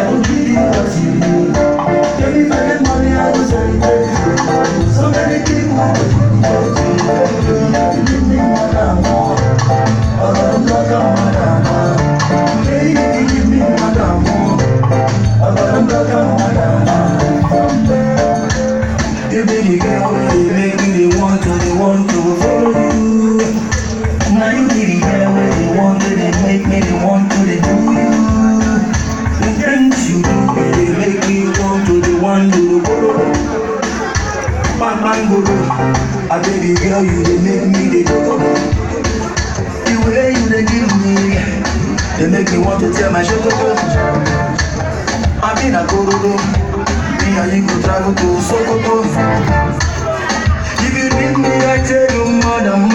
will give you what you need. Baby, if I get money, I will celebrate you. So many people will give you what you need. You give me madam, I got a black and madam. Baby, you give me madam, I got a black and madam. You be the girl where they make me they want to follow you. Now you be the girl where they make me they want to they do you. The things you do, they make me want to follow. Bang bang go go. I baby girl, you they make me they go. The way you they give me, they make me want to tear my shirt off. I been a go. Me and you go travel to Sokoto. If you need me, I tell you more than